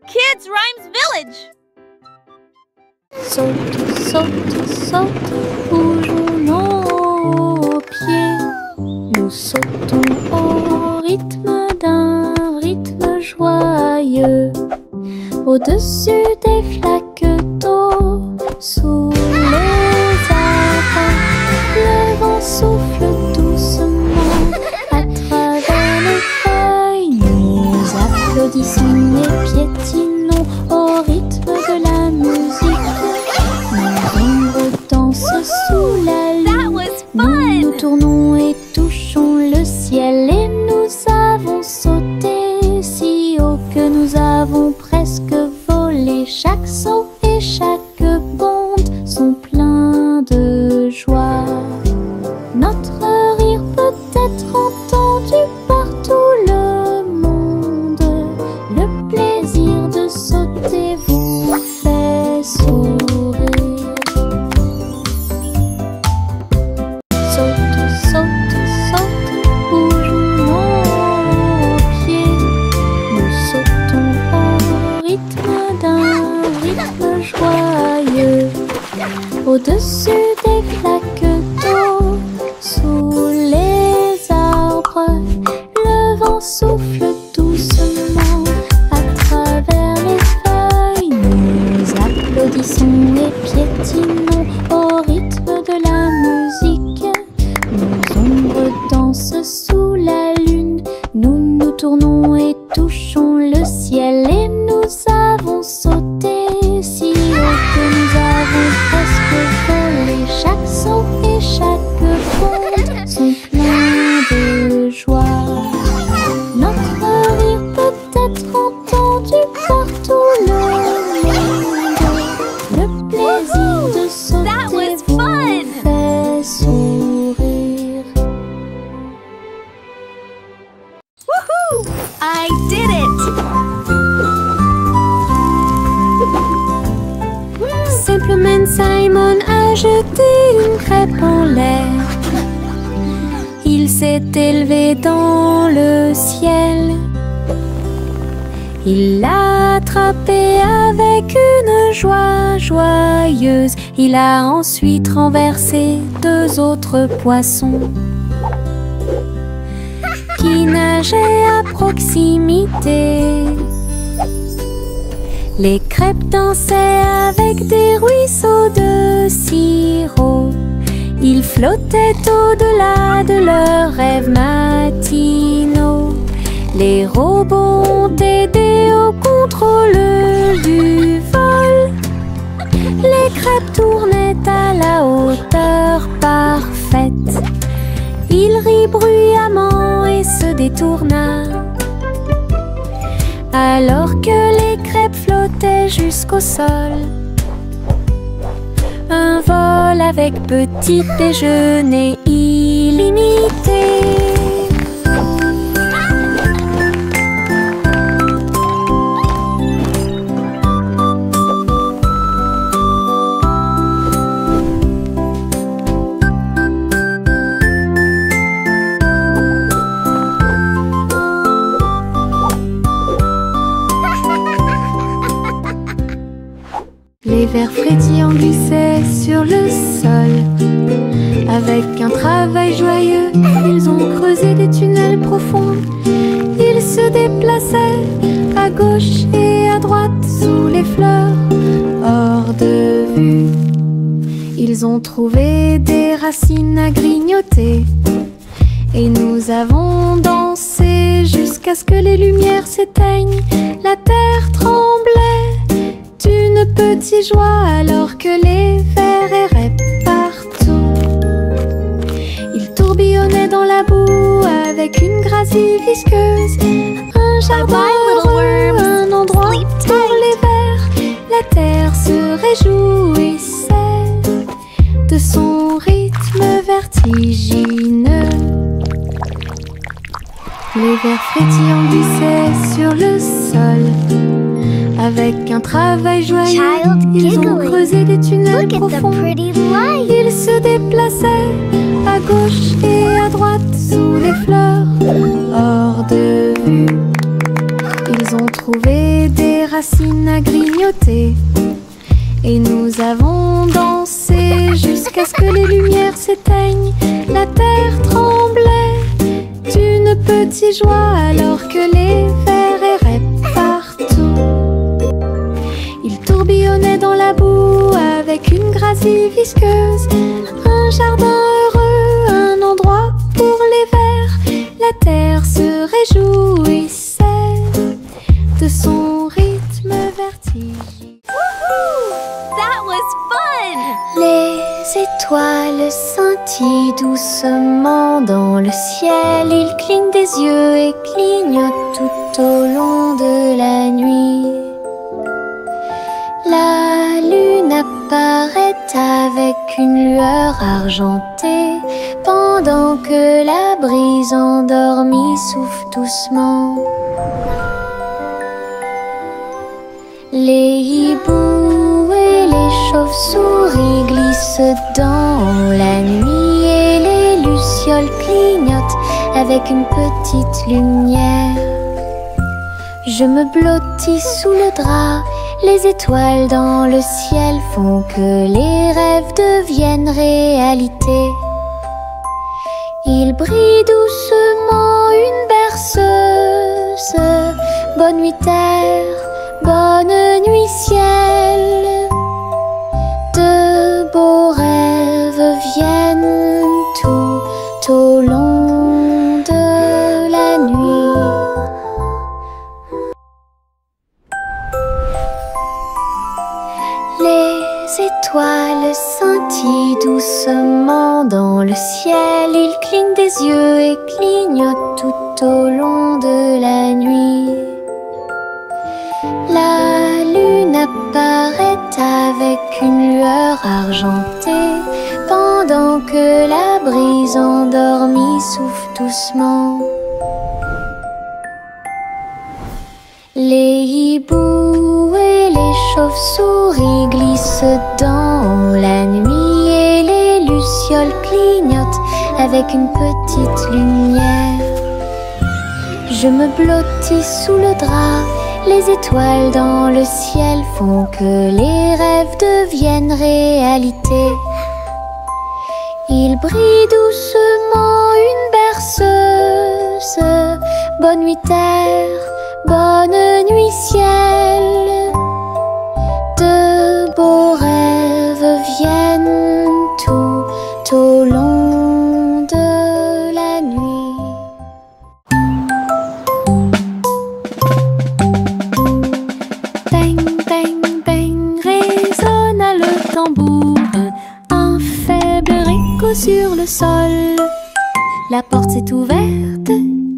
Kids Rhymes Village. Saute, saute, saute, bougeons nos pieds. Nous sautons au rythme d'un rythme joyeux. Au-dessus des flaques d'eau, sous les arbres, le vent souffle doucement à travers les feuilles. Nous applaudissons et piétinons au rythme de la musique. Nos ombres dansent sous la lune. Nous tournons et touchons le ciel et nous avons sauté si haut que nous avons presque volé. Chaque saut et chaque bonde sont pleins de joie. Notre rire peut être entendu par tout le monde. Le plaisir de sauter vous fait sourire. Saute, saute, saute, bougeons nos pieds. Nous sautons au rythme d'un rythme joyeux. Au-dessus des flaques d'eau, sous les arbres, le vent souffle doucement à travers les feuilles. Nous applaudissons et piétinons au rythme de la musique. Nos ombres dansent sous la lune. Nous nous tournons et touchons le ciel et nous avons sauté si haut que nous avons presque volé. Chaque saut et chaque bonde sont pleins de joie. Notre rire peut être entendu par tout le monde. Le plaisir de sauter vous fait sourire. Woohoo! I did it! Simplement Simon a jeté une crêpe en l'air. Il s'est élevé dans le ciel. Il l'a attrapé avec une joie joyeuse. Il a ensuite renversé deux autres poissons qui nageaient à proximité. Les crêpes dansaient avec des ruisseaux de sirop. Ils flottaient au-delà de leurs rêves matinaux. Les robots ont aidé au contrôle du vol. Les crêpes tournaient à la hauteur parfaite. Il rit bruyamment et se détourna, alors que les crêpes flottaient jusqu'au sol. Un vol avec petit déjeuner illimité. Les vers frétillants glissaient sur le sol. Avec un travail joyeux, ils ont creusé des tunnels profonds. Ils se déplaçaient à gauche et à droite sous les fleurs, hors de vue. Ils ont trouvé des racines à grignoter. Et nous avons dansé jusqu'à ce que les lumières s'éteignent. La terre tremblait d'une petite joie alors que les vers erraient partout. Ils tourbillonnaient dans la boue avec une grâce visqueuse. Un jardin heureux, un endroit pour les vers. La terre se réjouissait de son rythme vertigineux. Les vers frétillants glissaient sur le sol. Avec un travail joyeux, ils ont creusé des tunnels profonds. Ils se déplaçaient à gauche et à droite sous les fleurs, hors de vue. Ils ont trouvé des racines à grignoter et nous avons dansé jusqu'à ce que les lumières s'éteignent. La terre tremblait d'une petite joie alors que les vers erraient partout. Ils tourbillonnaient dans la boue avec une grâce visqueuse. Un jardin heureux, un endroit pour les vers. La terre se réjouissait de son rythme vertigineux. That was fun! Les étoiles scintillent doucement dans le ciel. Ils clignent des yeux et clignotent tout au long de la nuit. La lune apparaît avec une lueur argentée pendant que la brise endormie souffle doucement. Les hiboux et les chauves-souris glissent dans la nuit et les lucioles clignotent avec une petite lumière. Je me blottis sous le drap, les étoiles dans le ciel font que les rêves deviennent réalité. Il brille doucement une berceuse. Bonne nuit terre, bonne nuit ciel. De beaux rêves viennent tout au long de la nuit. Les étoiles scintillent doucement dans le ciel. Ils clignent des yeux et clignotent tout au long de la nuit. La lune apparaît avec une lueur argentée pendant que la brise endormie souffle doucement. Les hiboux et les chauves-souris glissent dans la nuit et les lucioles clignotent avec une petite lumière. Je me blottis sous le drap, les étoiles dans le ciel font que les rêves deviennent réalité. Il brille doucement une berceuse. Bonne nuit terre, bonne nuit ciel. De beaux rêves viennent tout au long de la nuit. Bang, bang, bang, résonna le tambour. Un faible écho sur le sol. La porte s'est ouverte,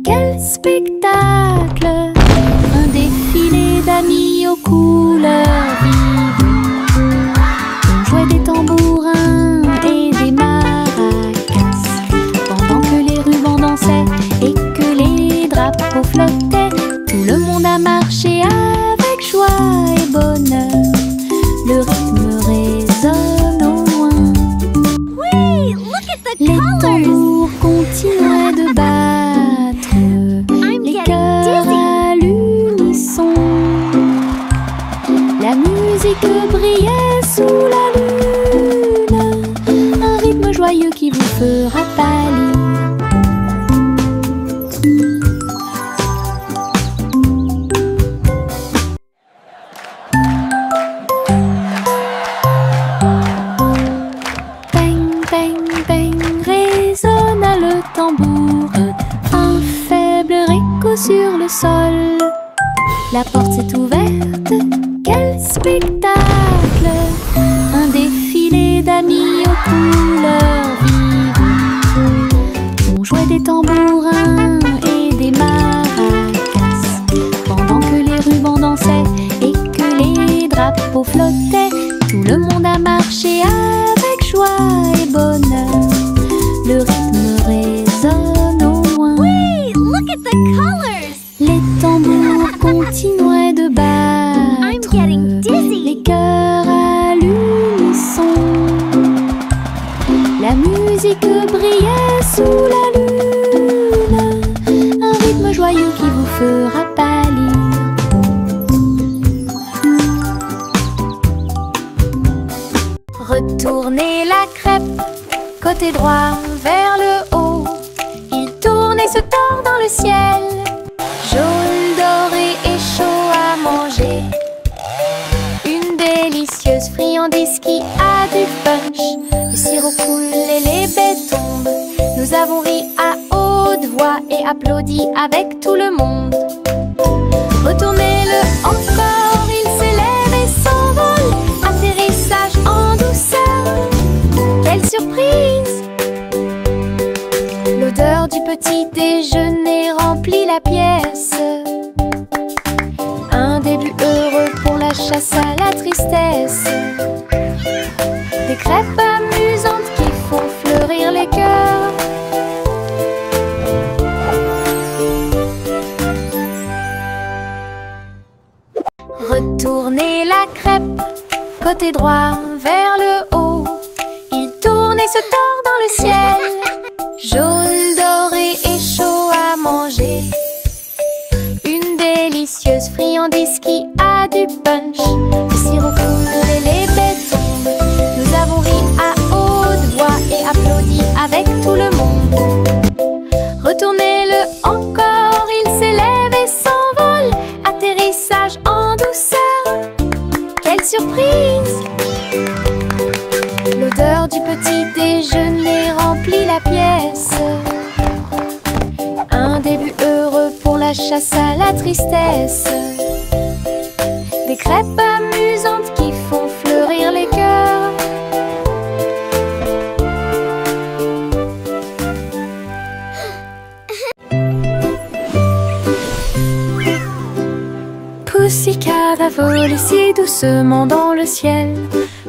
quel spectacle! Un défilé d'amis aux couleurs vives. On jouait des tambourins et des maracas pendant que les rubans dansaient et que les drapeaux flottaient. Tout le monde a marché avec joie et bonheur. Le rythme résonne au loin. Wait, look at the Les colors! tambours continuaient de battre, I'm les getting cœurs dizzy. à l'unisson. La musique brillait sous la lune, un rythme joyeux qui vous fera pâlir. Bang, bang, bang, résonna le tambour. Un faible écho sur le sol. La porte s'est ouverte, quel spectacle! Un défilé d'amis aux couleurs vives. On jouait des tambourins et des maracas pendant que les rubans dansaient et que les drapeaux flottaient. Tout le monde a marché avec joie et bonheur. Le rythme résonne au loin. Wait, look at the colors! Les tambours continuaient de battre. I'm getting dizzy. Les et applaudit avec tout le monde. Retournez-le encore, il s'élève et s'envole. Atterrissage en douceur, quelle surprise! L'odeur du petit déjeuner remplit la pièce. Un début heureux pour la chasse à la tristesse. Des crêpes amusantes qui font fleurir les cœurs. Retournez la crêpe, côté droit vers le haut. Il tourne et se tord dans le ciel. Jaune, doré et chaud à manger. Une délicieuse friandise qui a du punch. Le sirop coule et les baies tombent. Nous avons ri à haute voix et applaudi avec tout le monde. Retournez-le encore, il s'élève et s'envole. Atterrissage en douceur, quelle surprise! L'odeur du petit déjeuner remplit la pièce. Un début heureux pour la chasse à la tristesse. Des crêpes amusantes qui font fleurir les cœurs. Pussycat a volé si doucement dans le ciel.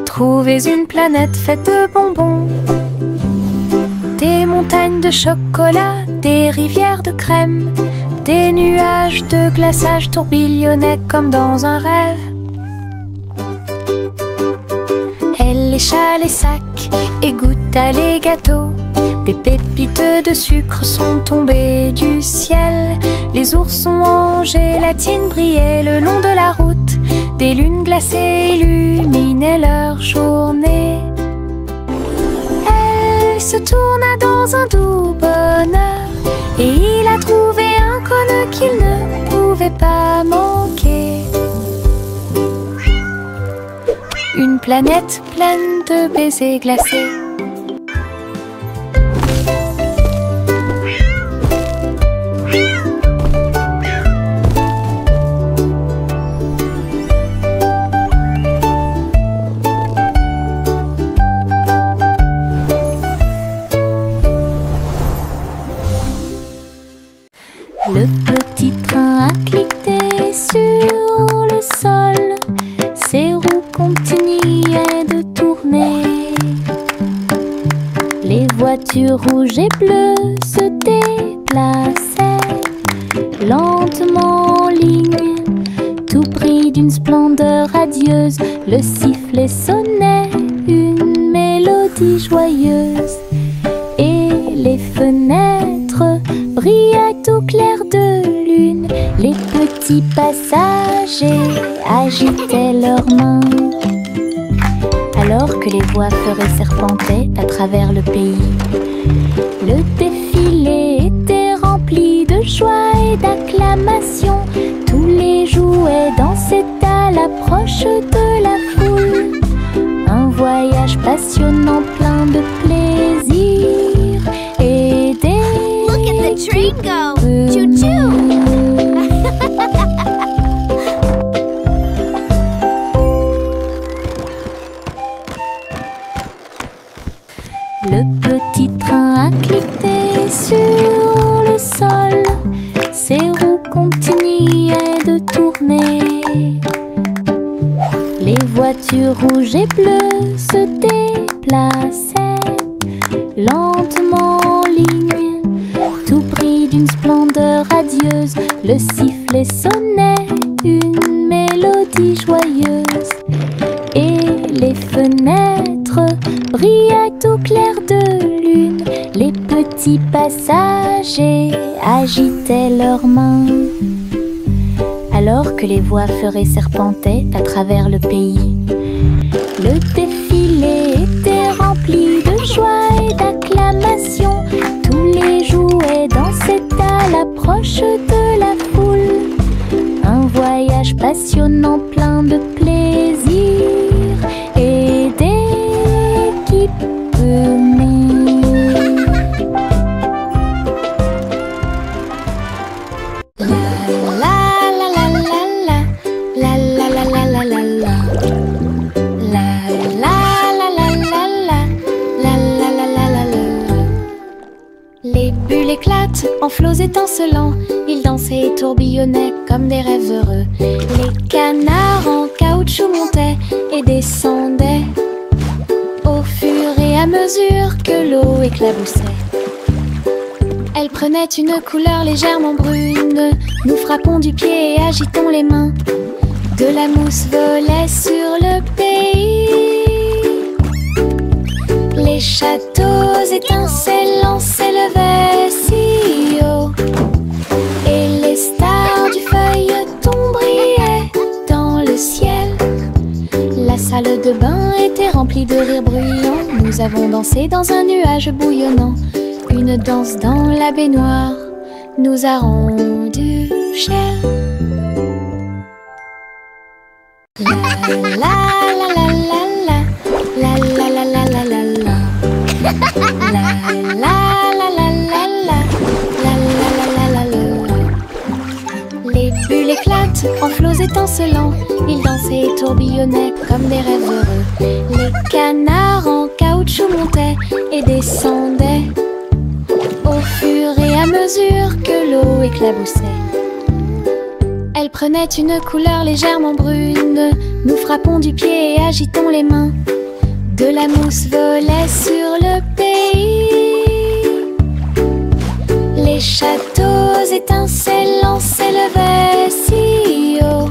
Trouvez une planète faite de bonbons. Des montagnes de chocolat, des rivières de crème. Des nuages de glaçage tourbillonnaient comme dans un rêve. Elle lécha les sacs et goûta les gâteaux. Des pépites de sucre sont tombées du ciel. Les oursons en gélatine brillaient le long de la route. Des lunes glacées illuminaient leur journée. Elle se tourna dans un doux bonheur et il a trouvé un cône qu'il ne pouvait pas manquer. Une planète pleine de baisers glacés. Le petit train a cliqué sur le sol. Ses roues continuaient de tourner. Les voitures rouges et bleues se déplaçaient lentement en ligne, tout pris d'une splendeur radieuse. Le sifflet sonnait une mélodie joyeuse. Et les fenêtres brillaient au clair de lune. Les petits passagers agitaient leurs mains, alors que les voix feuraient serpentaient à travers le pays. Le défilé était rempli de joie et d'acclamations. Tous les jouets dansaient à l'approche de la foule. Un voyage passionnant plein de plaisir et des... Look at the train go! Choo-choo! Le petit train a cliqué sur le sol. Ses roues continuaient de tourner. Les voitures rouges et bleues se déplaçaient lentement en ligne, tout pris d'une splendeur radieuse. Le sifflet sonnait une mélodie joyeuse. Et les fenêtres brillaient au clair de lune. Les petits passagers agitaient leurs mains, alors que les voix feuraient serpentaient à travers le pays. Le défilé était rempli de joie et d'acclamations. Tous les jouets dansaient à l'approche de la foule. Un voyage passionnant plein de plaisir et d'équipements. en flots étincelants. Ils dansaient et tourbillonnaient comme des rêves heureux. Les canards en caoutchouc montaient et descendaient au fur et à mesure que l'eau éclaboussait. Elle prenait une couleur légèrement brune. Nous frappons du pied et agitons les mains. De la mousse volait sur le pays. Les châteaux étincelants s'élevaient si haut, et les stars du feuilleton brillaient dans le ciel. La salle de bain était remplie de rires bruyants. Nous avons dansé dans un nuage bouillonnant. Une danse dans la baignoire nous a rendu chers. La la la la la la, la la la la la la la. La la la la la la, la la la la la. Les bulles éclatent en flots étincelants. Ils dansaient et tourbillonnaient comme des rêves heureux. Les canards en caoutchouc montaient et descendaient au fur et à mesure que l'eau éclaboussait. Elle prenait une couleur légèrement brune. Nous frappons du pied et agitons les mains. De la mousse volait sur le pays. Les châteaux étincelants s'élevaient si haut,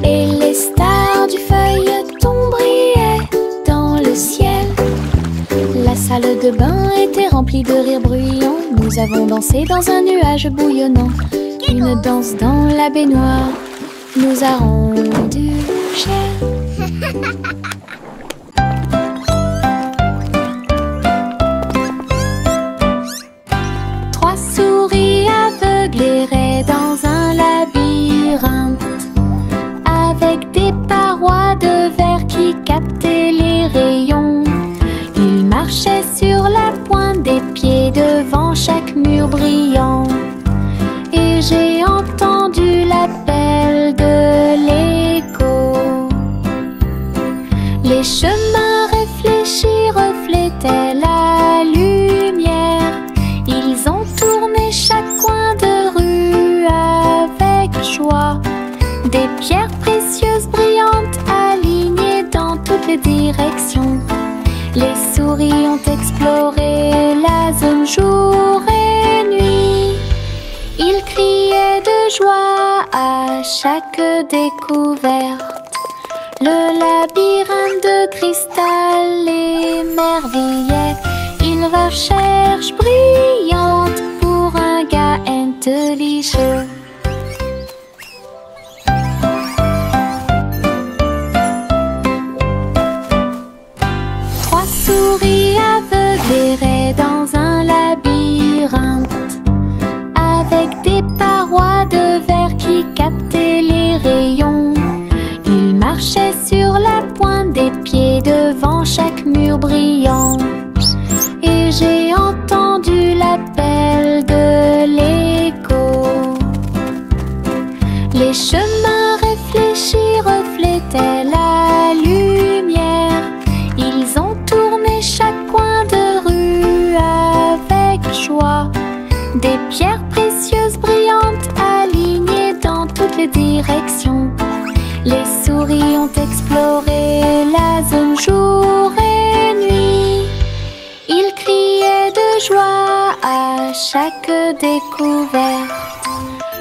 et les stars du feuilleton brillaient dans le ciel. La salle de bain était remplie de rires bruyants. Nous avons dansé dans un nuage bouillonnant. Une danse dans la baignoire nous a rendu chers. Trois souris aveugles erraient dans un labyrinthe, avec des parois de verre qui captaient les rayons. Ils marchaient sur la pointe des pieds devant chaque mur brillant. Et j'ai entendu l'appel de l'écho. Les chemins réfléchis reflétaient la lumière. Ils ont tourné chaque coin de rue avec joie. Des pierres précieuses brillantes alignées dans toutes les directions. Les souris ont exploré la zone jour et nuit. Ils criaient de joie à chaque découverte. Le labyrinthe de cristal émerveillait. Une recherche brillante pour un gars intelligent. Trois souris aveugles erraient dans un labyrinthe, avec des parois de verre qui captaient les rayons. Ils marchaient sur la pointe des pieds devant chaque mur brillant. Et j'ai entendu l'appel de l'écho. Les chemins réfléchis reflétaient la lumière. Ils ont tourné chaque coin de rue avec joie. Des pierres précieuses brillantes alignées dans toutes les directions. Les souris ont exploré la zone jour et nuit. Ils criaient de joie à chaque découverte.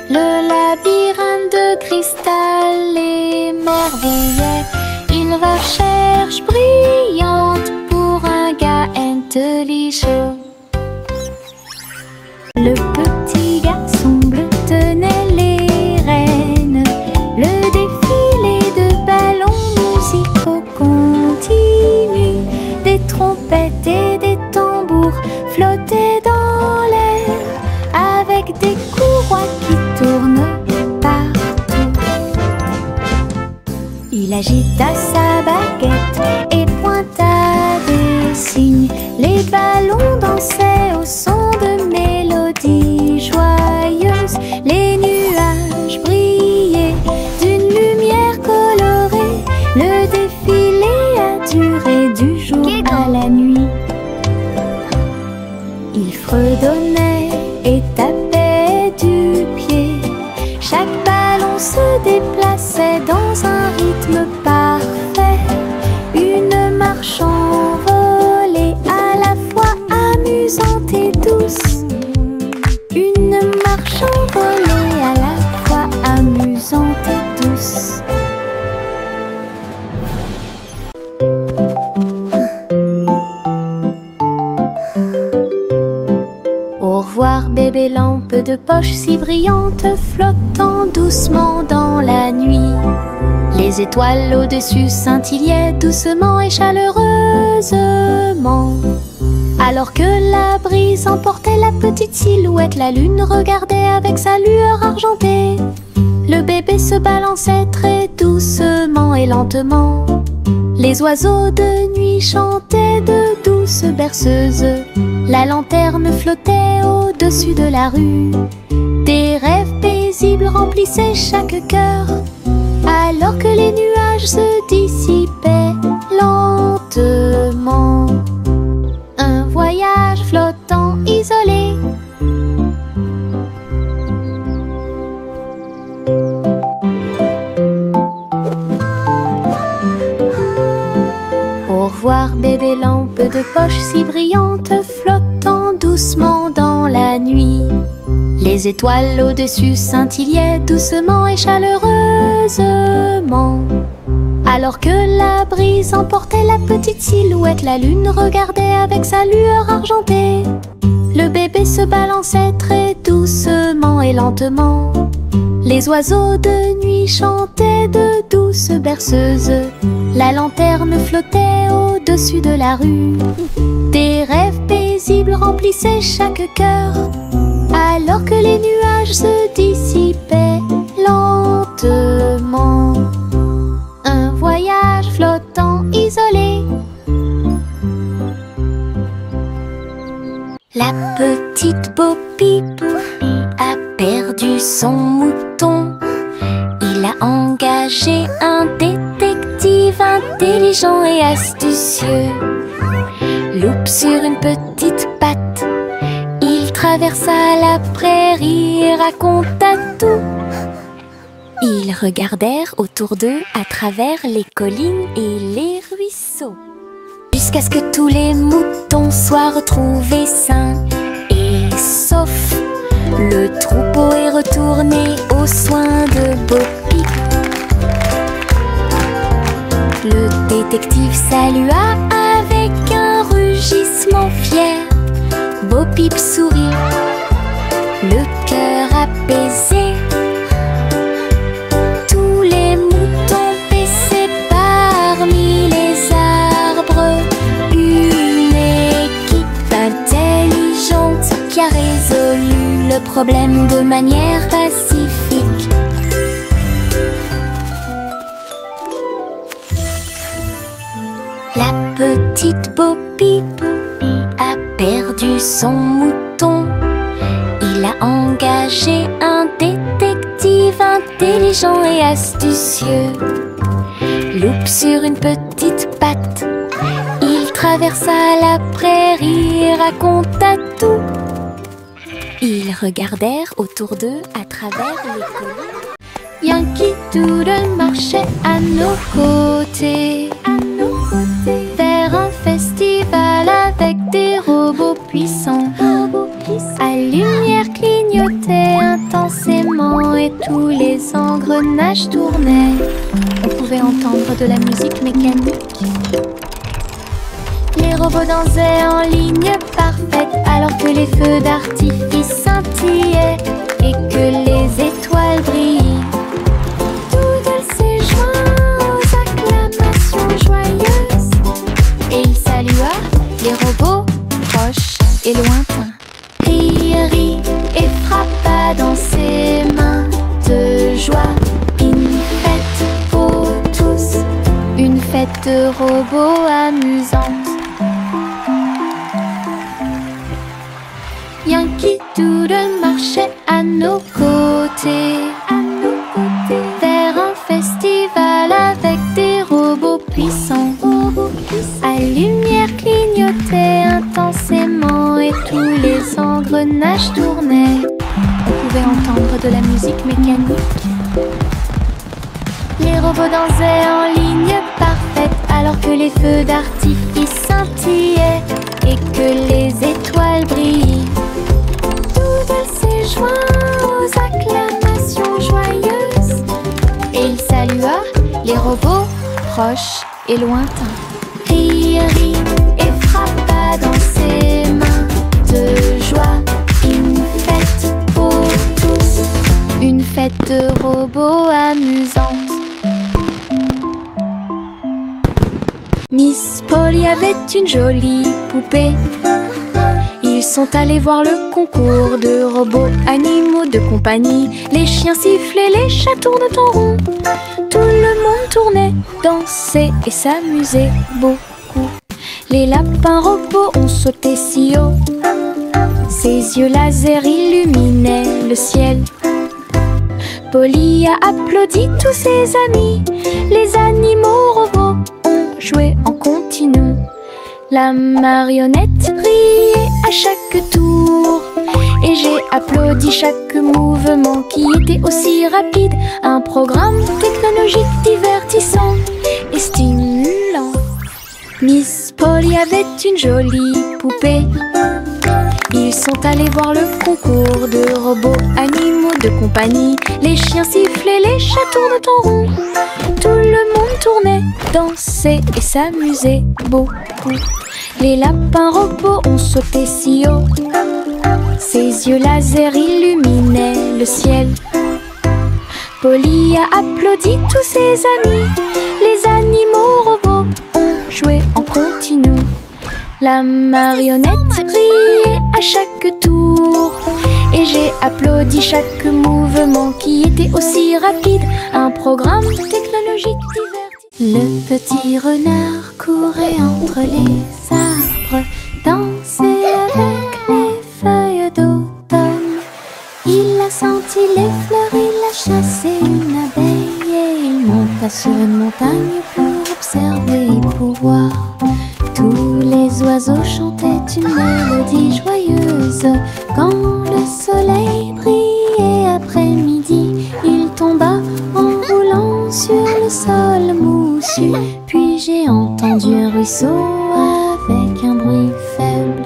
Le labyrinthe de cristal émerveillait. Une recherche brillante pour un gars intelligent. Le petit garçon bleu tenait les rênes. Le défilé de ballons musicaux continue. Des trompettes et des tambours flottaient dans l'air, avec des courroies qui tournent partout. Il agita sa baguette et pointa des signes. Les ballons dansaient au son de mélodies joyeuses. Les nuages brillaient d'une lumière colorée. Le défilé a duré du jour à la nuit. Il fredonnait et déplaçait dans un rythme parfait. Une marche envolée, à la fois amusante et douce. Une marche envolée, à la fois amusante et douce. Au revoir bébé lampe de poche si brillante, flottant doucement dans la nuit. Les étoiles au-dessus scintillaient doucement et chaleureusement. Alors que la brise emportait la petite silhouette, la lune regardait avec sa lueur argentée. Le bébé se balançait très doucement et lentement. Les oiseaux de nuit chantaient de douces berceuses. La lanterne flottait au-dessus de la rue. Des rêves paisibles remplissaient chaque cœur, alors que les nuages se dissipaient lentement. Un voyage flottant isolé. Au revoir bébé lampe de poche si brillante, flottant doucement dans la nuit. Les étoiles au-dessus scintillaient doucement et chaleureusement. Alors que la brise emportait la petite silhouette, la lune regardait avec sa lueur argentée. Le bébé se balançait très doucement et lentement. Les oiseaux de nuit chantaient de douces berceuses. La lanterne flottait au-dessus de la rue. Des rêves paisibles remplissaient chaque cœur, alors que les nuages se dissipaient lentement. Un voyage flottant isolé. La petite Bo Peep a perdu son mouton. Il a engagé un détective intelligent et astucieux. Loup sur une petite patte, il traversa la prairie et raconta tout. Ils regardèrent autour d'eux à travers les collines et les ruisseaux, jusqu'à ce que tous les moutons soient retrouvés sains et saufs. Le troupeau est retourné aux soins de Bo Peep. Le détective salua avec un rugissement fier. Bo Peep sourit, le cœur apaisé. Tous les moutons paissaient parmi les arbres. Une équipe intelligente qui a résolu le problème de manière pacifique. La petite Bo Peep a perdu son mouton. Il a engagé un détective intelligent et astucieux. Loup sur une petite patte, il traversa la prairie et raconta tout. Ils regardèrent autour d'eux à travers les collines. Yankee Doodle marchait à nos côtés, vers un festival avec des robots puissants. À lumière clignotait intensément et tous les engrenages tournaient. On pouvait entendre de la musique mécanique. Les robots dansaient en ligne parfaite alors que les feux d'artifice scintillaient et que les étoiles brillaient. Doodle s'est joint aux acclamations joyeuses et il salua les robots proches et lointains. Rit et frappa dans ses mains de joie. Une fête pour tous, une fête de robots amusante. Yankee Doodle marchait à nos côtés, vers un festival avec des robots puissants. À lumière clignotait intensément et tous les engrenages tournaient. On pouvait entendre de la musique mécanique. robots dansaient en ligne parfaite, alors que les feux d'artifice scintillaient et que les étoiles brillaient. Doodle s'est joint aux acclamations joyeuses et il salua les robots proches et lointains. Rit et frappa dans ses mains de joie. Une fête pour tous, une fête de robots amusante. Miss Polly avait une jolie poupée. Ils sont allés voir le concours de robots animaux de compagnie. Les chiens sifflaient, les chats tournaient en rond. Tout le monde tournait, dansait et s'amusait beaucoup. Les lapins robots ont sauté si haut. Ses yeux laser illuminaient le ciel. Polly a applaudi tous ses amis. Les animaux robots ont joué en continu. La marionnette riait à chaque tour et j'ai applaudi chaque mouvement qui était aussi rapide. Un programme technologique divertissant et stimulant. Miss Polly avait une jolie poupée. Ils sont allés voir le concours de robots animaux de compagnie. Les chiens sifflaient, les chats tournaient en rond. Tout le monde tournait, dansait et s'amusait beaucoup. Les lapins robots ont sauté si haut. Ses yeux laser illuminaient le ciel. Polly a applaudi tous ses amis. Les animaux robots ont joué en continu. La marionnette riait à chaque tour et j'ai applaudi chaque mouvement qui était aussi rapide. Un programme technologique divertissant. Le petit renard courait entre les arbres, dansait avec les feuilles d'automne. Il a senti les fleurs, il a chassé une abeille et il monta sur une montagne pour observer et pour voir. Tous les oiseaux chantaient une mélodie joyeuse. Quand le soleil brillait après-midi, il tomba en roulant sur le sol moussu. Puis j'ai entendu un ruisseau avec un bruit faible.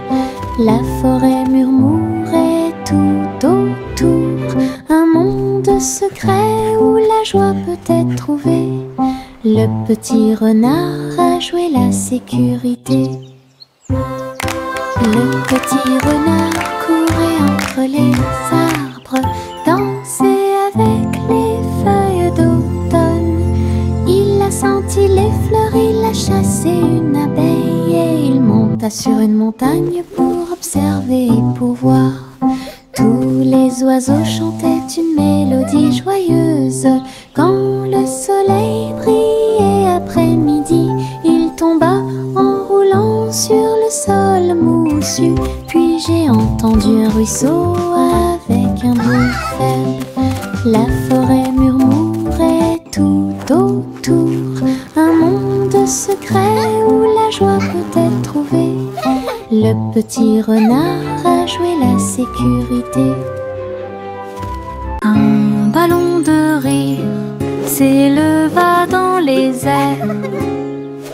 La forêt murmurait tout autour. Un monde secret où la joie peut être trouvée. Le petit renard a joué la sécurité. Le petit renard courait entre les arbres, dansait avec les feuilles d'automne. Il a senti les fleurs, il a chassé une abeille et il monta sur une montagne pour observer et pour voir. Tous les oiseaux chantaient une mélodie joyeuse. Quand le soleil brillait après-midi, il tomba en roulant sur le sol moussu. Puis j'ai entendu un ruisseau avec un bruit faible. La forêt murmurait tout autour. Un monde secret où la joie peut être trouvée. Le petit renard a joué la sécurité. Un ballon de rire s'éleva dans les airs.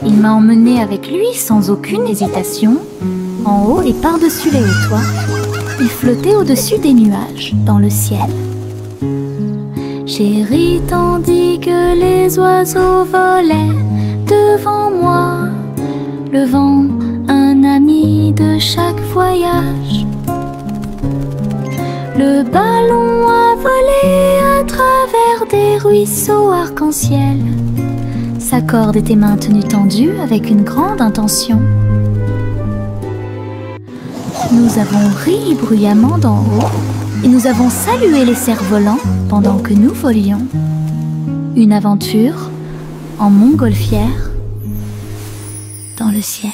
Il m'a emmené avec lui sans aucune hésitation, en haut et par-dessus les hauts toits. Il flottait au-dessus des nuages, dans le ciel. J'ai ri tandis que les oiseaux volaient devant moi, le vent, un ami de chaque voyage. Le ballon a volé à travers des ruisseaux arc-en-ciel. Sa corde était maintenue tendue avec une grande intention. Nous avons ri bruyamment d'en haut et nous avons salué les cerfs-volants pendant que nous volions. Une aventure en montgolfière dans le ciel.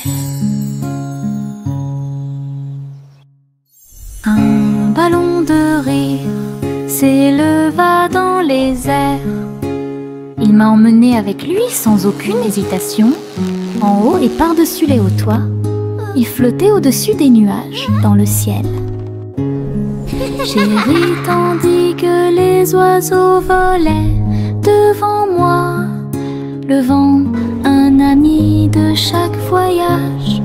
Un ballon de rire s'éleva dans les airs. Il m'a emmené avec lui sans aucune hésitation, en haut et par-dessus les hauts toits. Il flottait au-dessus des nuages, dans le ciel. J'ai ri tandis que les oiseaux volaient devant moi, Le vent, un ami de chaque voyage.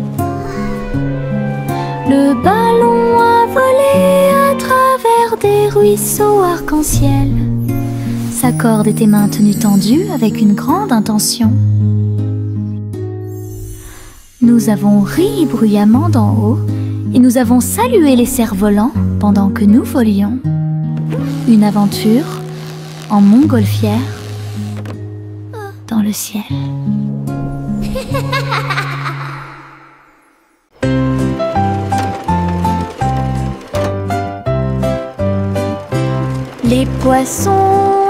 Le ballon a volé à travers des ruisseaux arc-en-ciel. Sa corde était maintenue tendue avec une grande intention. Nous avons ri bruyamment d'en haut et nous avons salué les cerfs-volants pendant que nous volions. Une aventure en montgolfière dans le ciel. Les poissons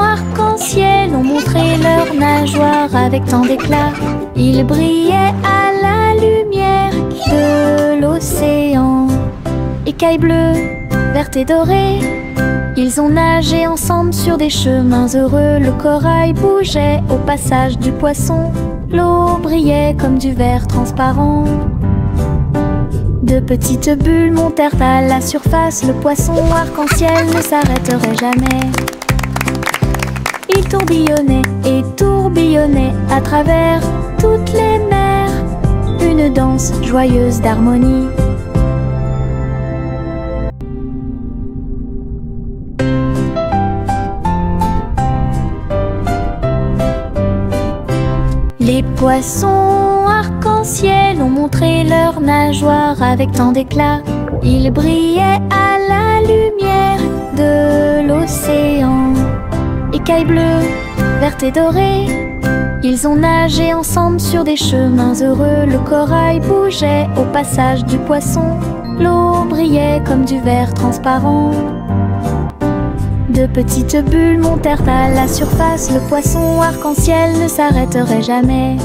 arc-en-ciel ont montré leurs nageoires avec tant d'éclat. Ils brillaient à la lumière de l'océan. Écailles bleues, vertes et dorées, ils ont nagé ensemble sur des chemins heureux. Le corail bougeait au passage du poisson. L'eau brillait comme du verre transparent. De petites bulles montèrent à la surface. Le poisson arc-en-ciel ne s'arrêterait jamais. Il tourbillonnait et tourbillonnait à travers toutes les mers. Une danse joyeuse d'harmonie. Les poissons arc-en-ciel ont montré leurs nageoires avec tant d'éclat. Ils brillaient à la lumière de l'océan. Écailles bleues, vertes et dorées, ils ont nagé ensemble sur des chemins heureux. Le corail bougeait au passage du poisson. L'eau brillait comme du verre transparent. De petites bulles montèrent à la surface. Le poisson arc-en-ciel ne s'arrêterait jamais.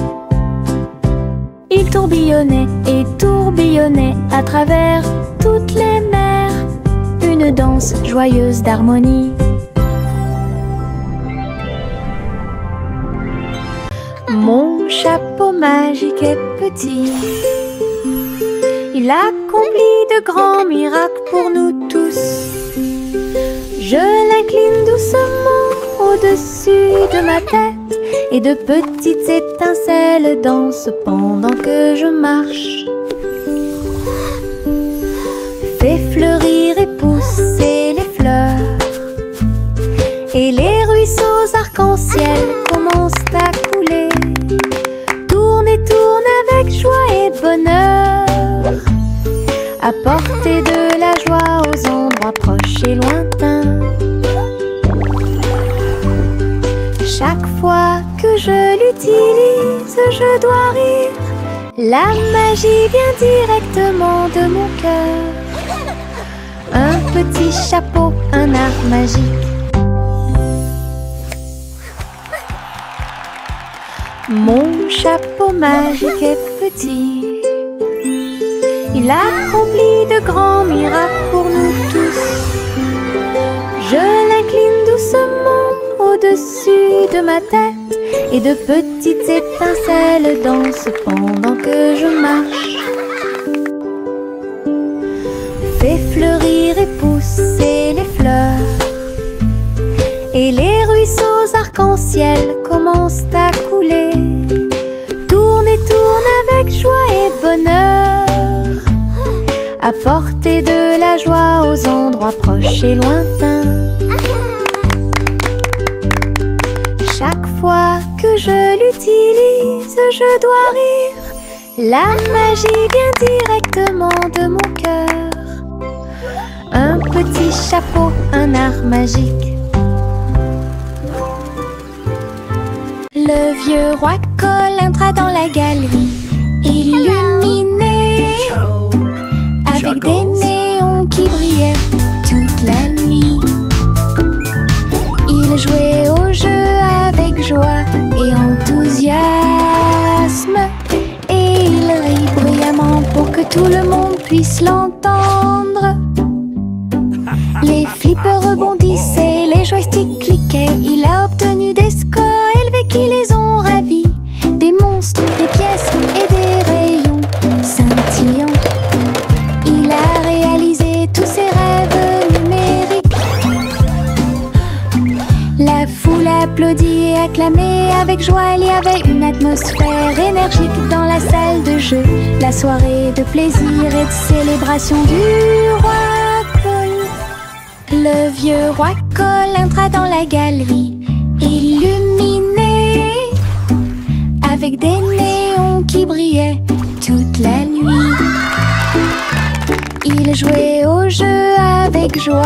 Il tourbillonnait et tourbillonnait à travers toutes les mers. Une danse joyeuse d'harmonie. Mon chapeau magique est petit. Il accomplit de grands miracles pour nous tous. Je l'incline doucement au-dessus de ma tête et de petites étincelles dansent pendant que je marche. Fais fleurir et pousser les fleurs et les ruisseaux arc-en-ciel commencent à couler. Tourne et tourne avec joie et bonheur, apporter de la joie aux endroits proches et lointains. Chaque fois que je l'utilise, je dois rire. La magie vient directement de mon cœur. Un petit chapeau, un art magique. Mon chapeau magique est petit. Il accomplit de grands miracles pour nous tous. Je l'incline doucement au-dessus de ma tête et de petites étincelles dansent pendant que je marche. Fais fleurir et pousser les fleurs et les ruisseaux arc-en-ciel commencent à couler. Tourne et tourne avec joie et bonheur, apporter de la joie aux endroits proches et lointains. Chaque fois que je l'utilise, je dois rire. La magie vient directement de mon cœur. Un petit chapeau, un art magique. Le vieux roi Cole entra dans la galerie, illuminé avec des néons qui brillaient toute la nuit. Il jouait au jeu avec joie et enthousiasme, et il rit bruyamment pour que tout le monde puisse l'entendre. Les flippers rebondissaient, les joysticks cliquaient. Il a obtenu des scores élevés qui les ont ravis. Des monstres, des pièces et des rayons scintillants. Il a réalisé tous ses rêves numériques. La foule applaudit et acclame réclamé avec joie. Il y avait une atmosphère énergique dans la salle de jeu. La soirée de plaisir et de célébration du roi Cole. Le vieux roi Cole entra dans la galerie, illuminé avec des néons qui brillaient toute la nuit. Il jouait au jeu avec joie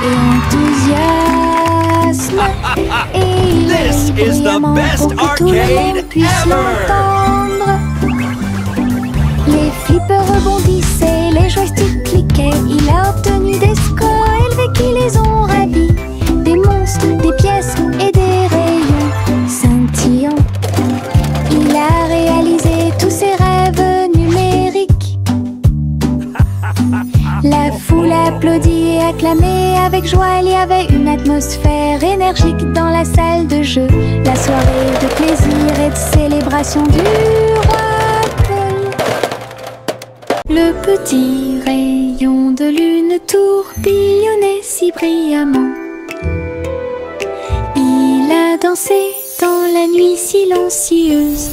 et enthousiasme, et il riait bruyamment pour que tout le monde puisse l'entendre. Les flippers rebondissaient, les joysticks cliquaient. Il a obtenu des scores élevés qui les ont ravis. Des monstres, des pièces et des rayons scintillants. Il a réalisé tous ses rêves numériques. La foule applaudit et acclamait avec joie. Il y avait une atmosphère énergique dans la salle de jeu. La soirée de plaisir et de célébration du roi Cole. Le petit rayon de lune tourbillonnait si brillamment. Il a dansé dans la nuit silencieuse.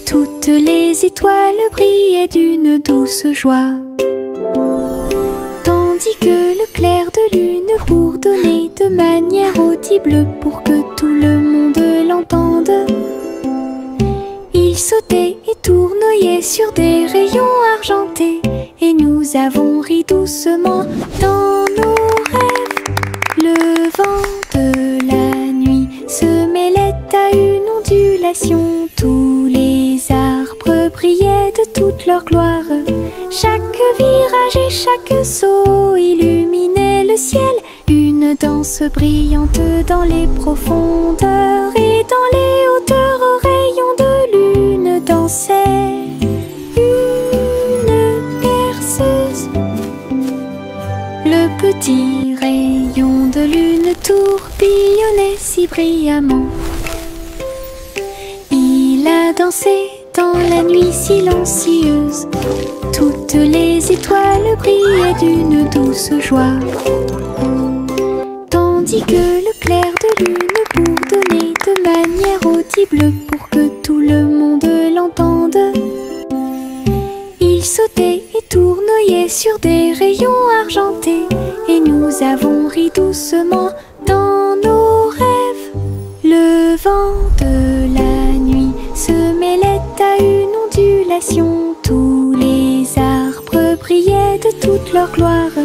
Toutes les étoiles brillaient d'une douce joie, tandis que le clair de lune bourdonnait de manière audible pour que tout le monde l'entende. Il sautait et tournoyait sur des rayons argentés, et nous avons ri doucement dans nos rêves. Le vent de la nuit se mêlait à une ondulation. Tous les arbres brillaient de toute leur gloire. Chaque virage et chaque saut illuminait le ciel. Une danse brillante dans les profondeurs, et dans les hauteurs aux rayons de lune dansait une berceuse. Le petit rayon de lune tourbillonnait si brillamment. Il a dansé dans la nuit silencieuse. Toutes les étoiles brillaient d'une douce joie, tandis que le clair de lune bourdonnait de manière audible pour que tout le monde l'entende. Il sautait et tournoyait sur des rayons argentés, et nous avons ri doucement dans nos rêves. Le vent de la nuit se mêlait à une ondulation. Tous les arbres brillaient de toute leur gloire.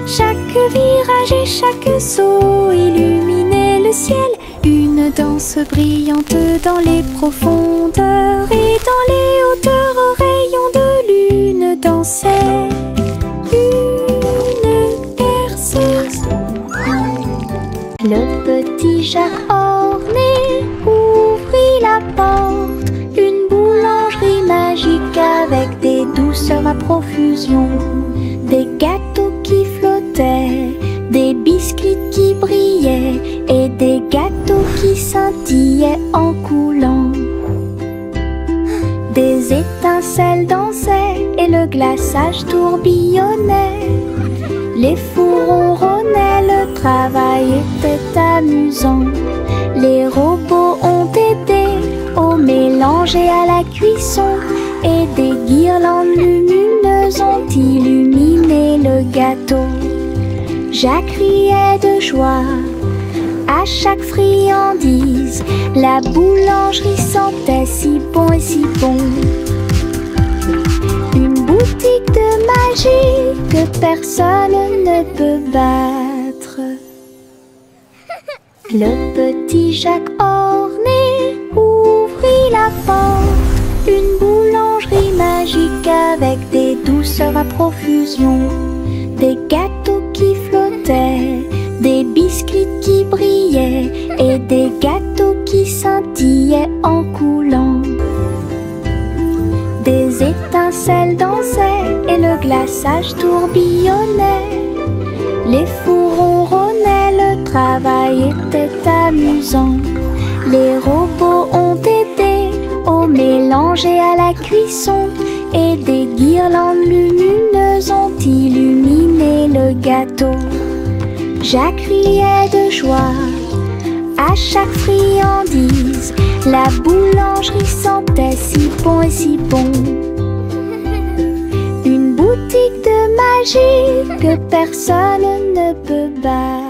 Chaque virage et chaque saut illuminait le ciel. Une danse brillante dans les profondeurs, et dans les hauteurs aux rayons de lune dansait une berceuse. Le petit Jacques orné ouvrit la porte. Une boulangerie magique avec des douceurs à profusion. Des gâteaux qui flottaient, des biscuits qui brillaient, et des gâteaux qui scintillaient en coulant. Des étincelles dansaient et le glaçage tourbillonnait. Les fours ronronnaient, le travail était amusant. Les robots ont aidé au mélange et à la cuisson, et des guirlandes lumineuses ont illuminé le gâteau. Jacques riait de joie à chaque friandise. La boulangerie sentait si bon et si bon. Une boutique de magie que personne ne peut battre. Le petit Jacques orné ouvrit la porte. Une boulangerie magique avec des douceurs à profusion. Des gâteaux qui flottaient, des biscuits qui brillaient, et des gâteaux qui scintillaient en coulant. Des étincelles dansaient et le glaçage tourbillonnait. Les fours ronronnaient, le travail était amusant. Les robots ont aidé au mélange et à la cuisson, et des guirlandes lumineuses ont illuminé le gâteau. Jacques riait de joie à à chaque friandise. La boulangerie sentait si bon et si bon. Une boutique de magie que personne ne peut battre.